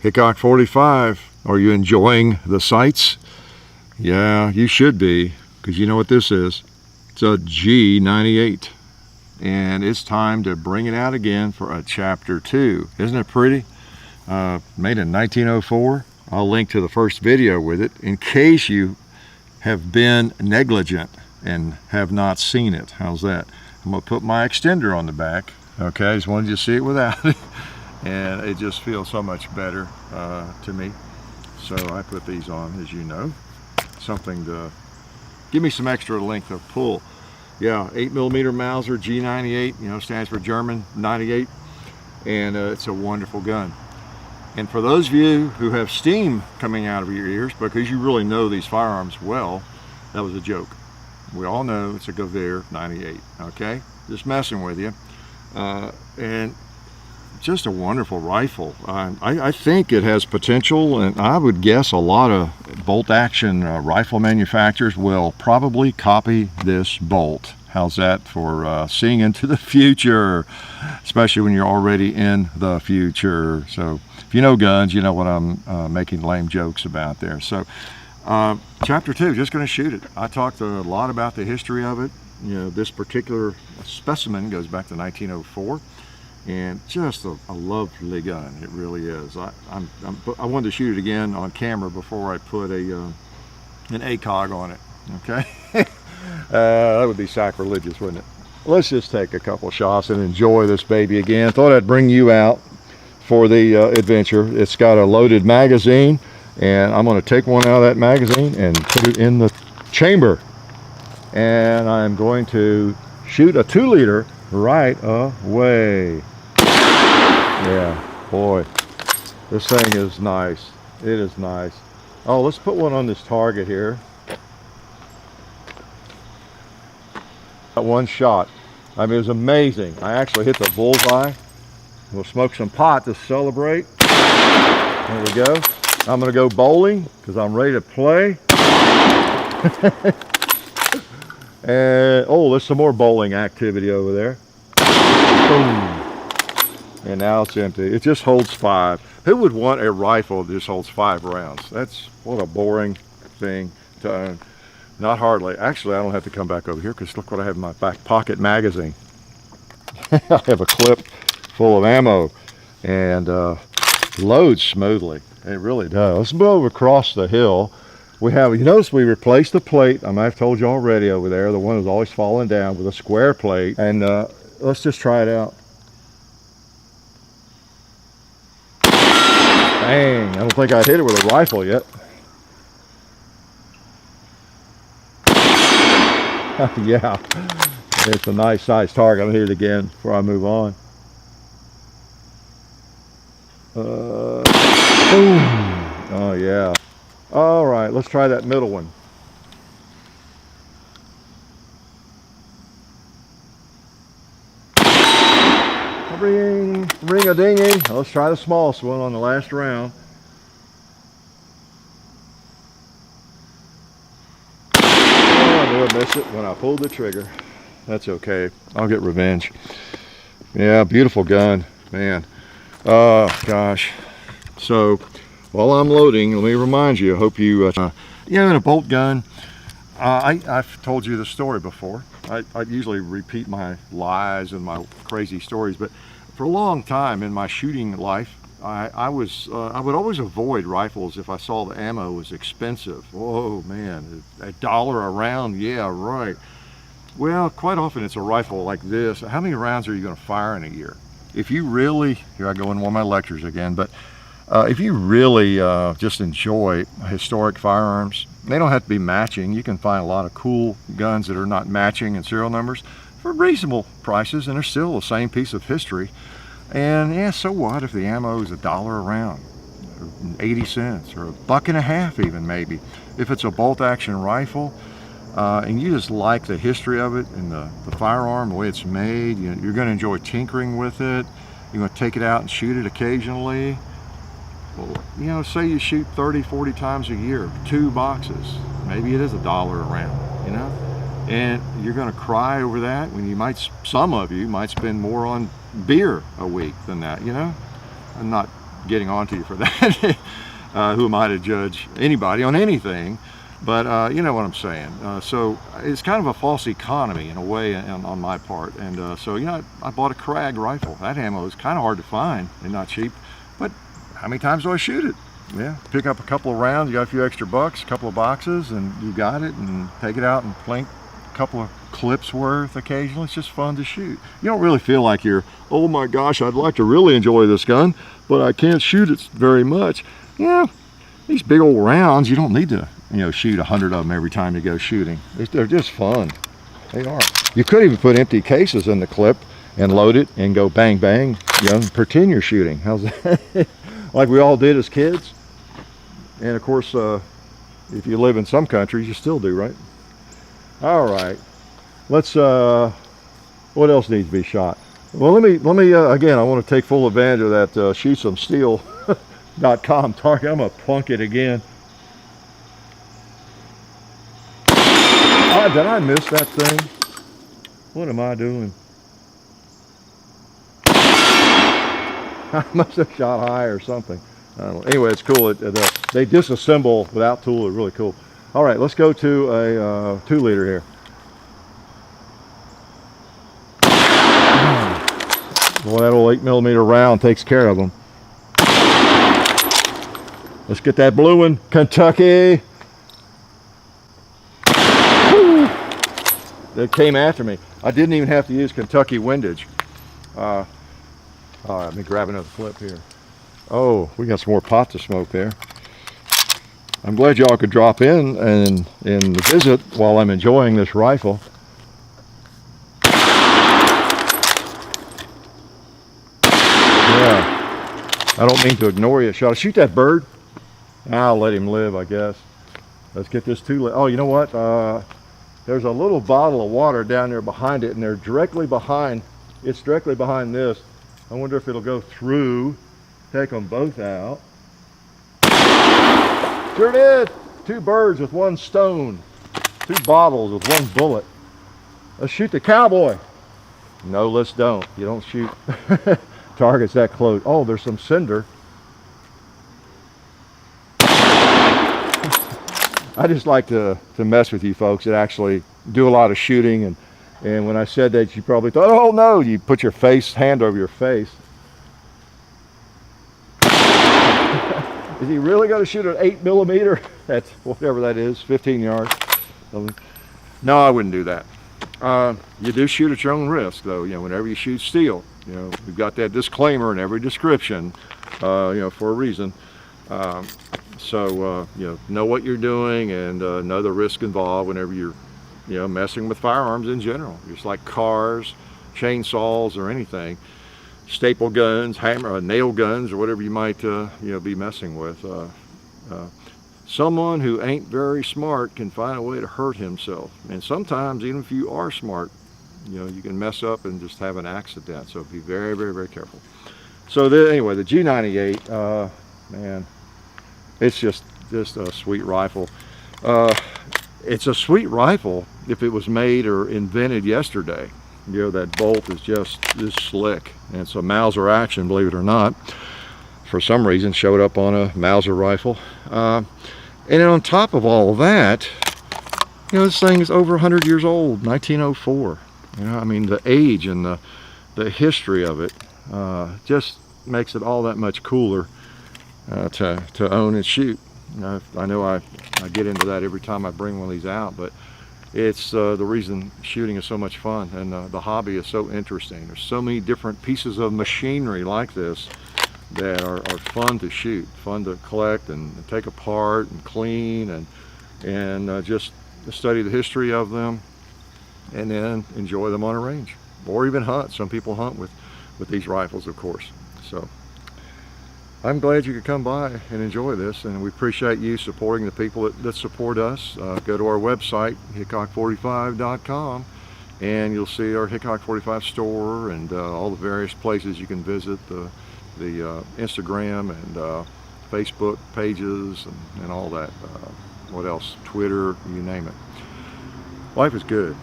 Hickok 45, are you enjoying the sights? Yeah, you should be, because you know what this is. It's a G98, and it's time to bring it out again for a chapter 2. Isn't it pretty? Made in 1904. I'll link to the first video with it in case you have been negligent and have not seen it. How's that? I'm going to put my extender on the back. Okay, I just wanted you to see it without it. And it just feels so much better to me. So I put these on, as you know. Something to give me some extra length of pull. Yeah, 8mm Mauser G98, you know, stands for German 98. And it's a wonderful gun. And for those of you who have steam coming out of your ears because you really know these firearms well, that was a joke. We all know it's a Gewehr 98, okay? Just messing with you. And just a wonderful rifle. I think it has potential, and I would guess a lot of bolt action rifle manufacturers will probably copy this bolt. How's that for seeing into the future, especially when you're already in the future? So if you know guns, you know what I'm making lame jokes about there. So chapter 2, just going to shoot it. I talked a lot about the history of it. You know, this particular specimen goes back to 1904. And just a lovely gun, it really is. I wanted to shoot it again on camera before I put an ACOG on it, okay? That would be sacrilegious, wouldn't it? Let's just take a couple shots and enjoy this baby again. Thought I'd bring you out for the adventure. It's got a loaded magazine, and I'm going to take one out of that magazine and put it in the chamber. And I'm going to shoot a 2-liter right away. Yeah, boy, this thing is nice. It is nice. Oh, let's put one on this target here. Got one shot. I mean, it was amazing. I actually hit the bullseye. We'll smoke some pot to celebrate. There we go. I'm gonna go bowling because I'm ready to play. And oh, there's some more bowling activity over there. Boom. And now it's empty. It just holds 5. Who would want a rifle that just holds 5 rounds? That's what a boring thing to own. Not hardly. Actually, I don't have to come back over here because look what I have in my back pocket magazine. I have a clip full of ammo and loads smoothly. It really does. Let's move across the hill. We have, you notice we replaced the plate. I might have told you already over there. The one was always falling down with a square plate. And let's just try it out. Dang, I don't think I hit it with a rifle yet. Yeah, it's a nice size target. I'm gonna hit it again before I move on. Boom. Oh yeah. All right, let's try that middle one. Ring-a-dingy. Let's try the smallest one on the last round. Oh, I knew I missed it when I pulled the trigger. That's okay. I'll get revenge. Yeah, beautiful gun, man. Oh, gosh. So, while I'm loading, let me remind you, I hope you, in a bolt gun, I've told you the story before. I usually repeat my lies and my crazy stories, but for a long time in my shooting life, I would always avoid rifles if I saw the ammo was expensive. Oh man, $1 a round, yeah, right. Well, quite often it's a rifle like this. How many rounds are you going to fire in a year? If you really, here I go in one of my lectures again, but if you really just enjoy historic firearms, they don't have to be matching. You can find a lot of cool guns that are not matching in serial numbers for reasonable prices, and they're still the same piece of history. And yeah, so what if the ammo is $1 a round, or 80 cents, or $1.50 even maybe. If it's a bolt action rifle, and you just like the history of it and the firearm, the way it's made, you're going to enjoy tinkering with it. You're going to take it out and shoot it occasionally. Well, say you shoot 30, 40 times a year, 2 boxes, maybe it is $1 a round, and you're going to cry over that when some of you might spend more on beer a week than that, I'm not getting onto you for that. Who am I to judge anybody on anything? But you know what I'm saying. So it's kind of a false economy in a way on my part. And so, you know, I bought a Krag rifle. That ammo is kind of hard to find and not cheap. But how many times do I shoot it? Yeah, pick up a couple of rounds, you got a few extra bucks, a couple of boxes, and you got it, and take it out and plink a couple of clips worth occasionally. It's just fun to shoot. You don't really feel like you're, oh my gosh, I'd like to really enjoy this gun, but I can't shoot it very much. Yeah, these big old rounds, you don't need to, you know, shoot 100 of them every time you go shooting. They're just fun. They are. You could even put empty cases in the clip and load it and go bang bang, you know, pretend you're shooting. How's that? Like we all did as kids. And of course, if you live in some countries, you still do, right? All right, let's, what else needs to be shot? Well, let me again, I want to take full advantage of that shootsomeSteel.com target. I'm gonna plunk it again. Did I miss that thing? What am I doing? I must have shot high or something. I don't know. Anyway, it's cool. They disassemble without tool. They're really cool. All right, let's go to a 2-liter here. Boy, that old 8mm round takes care of them. Let's get that blue one, Kentucky. Woo! They came after me. I didn't even have to use Kentucky windage. All right, let me grab another clip here. Oh, we got some more pot to smoke there. I'm glad y'all could drop in and visit while I'm enjoying this rifle. Yeah, I don't mean to ignore you. Shall I shoot that bird? I'll let him live, I guess. Let's get this 2-liter. Oh, you know what? There's a little bottle of water down there behind it, and they're directly behind. It's directly behind this. I wonder if it'll go through. Take them both out. Sure did. 2 birds with 1 stone. 2 bottles with 1 bullet. Let's shoot the cowboy. No, let's don't. You don't shoot targets that close. Oh, there's some cinder. I just like to mess with you folks that actually do a lot of shooting, and when I said that, you probably thought, oh no, you put your hand over your face. Is he really going to shoot an 8mm? That's whatever that is, 15 yards. No, I wouldn't do that. You do shoot at your own risk, though. You know, whenever you shoot steel, you know, we've got that disclaimer in every description, you know, for a reason. So you know what you're doing, and know the risk involved whenever you're, you know, messing with firearms in general. Just like cars, chainsaws, or anything. Staple guns, hammer, nail guns, or whatever you might you know, be messing with. Someone who ain't very smart can find a way to hurt himself, and sometimes even if you are smart, you know, you can mess up and just have an accident. So be very, very, very careful. So anyway, the G98, man, it's just a sweet rifle. It's a sweet rifle if it was made or invented yesterday. You know, that bolt is just slick, and it's a Mauser action, believe it or not. For some reason, showed up on a Mauser rifle. And then on top of all of that, you know, this thing is over 100 years old, 1904. You know, I mean, the age and the history of it just makes it all that much cooler to own and shoot. You know, I know I get into that every time I bring one of these out, but it's the reason shooting is so much fun, and the hobby is so interesting. There's so many different pieces of machinery like this that are fun to shoot, fun to collect and take apart and clean, and just study the history of them, and then enjoy them on a range, or even hunt. Some people hunt with these rifles, of course. So I'm glad you could come by and enjoy this, and we appreciate you supporting the people that support us. Go to our website, hickok45.com, and you'll see our Hickok 45 store and all the various places you can visit, the Instagram and Facebook pages and all that. What else? Twitter, you name it. Life is good.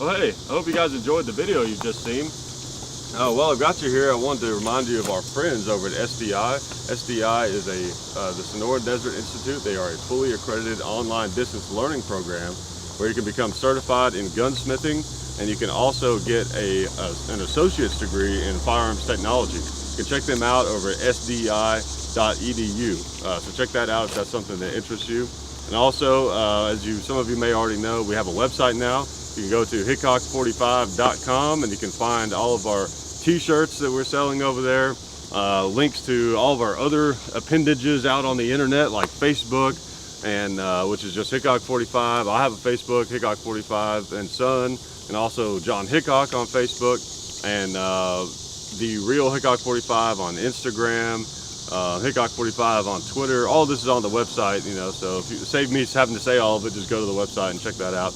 Well, hey, I hope you guys enjoyed the video you've just seen. While I've got you here, I wanted to remind you of our friends over at SDI. SDI is the Sonora Desert Institute. They are a fully accredited online distance learning program where you can become certified in gunsmithing, and you can also get an associate's degree in firearms technology. You can check them out over at sdi.edu. So check that out if that's something that interests you. And also, as some of you may already know, we have a website now. You can go to hickok45.com and you can find all of our t-shirts that we're selling over there, links to all of our other appendages out on the internet like Facebook, and which is just Hickok45. I have a Facebook, Hickok45 and Son, and also John Hickok on Facebook, and the real Hickok45 on Instagram, Hickok45 on Twitter. All this is on the website, you know, so if you save me having to say all of it, just go to the website and check that out.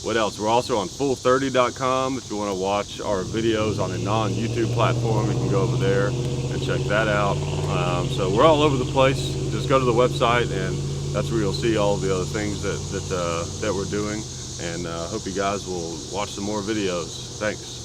What else? We're also on full30.com. If you want to watch our videos on a non-YouTube platform, you can go over there and check that out. So we're all over the place. Just go to the website, and that's where you'll see all the other things that we're doing. And hope you guys will watch some more videos. Thanks.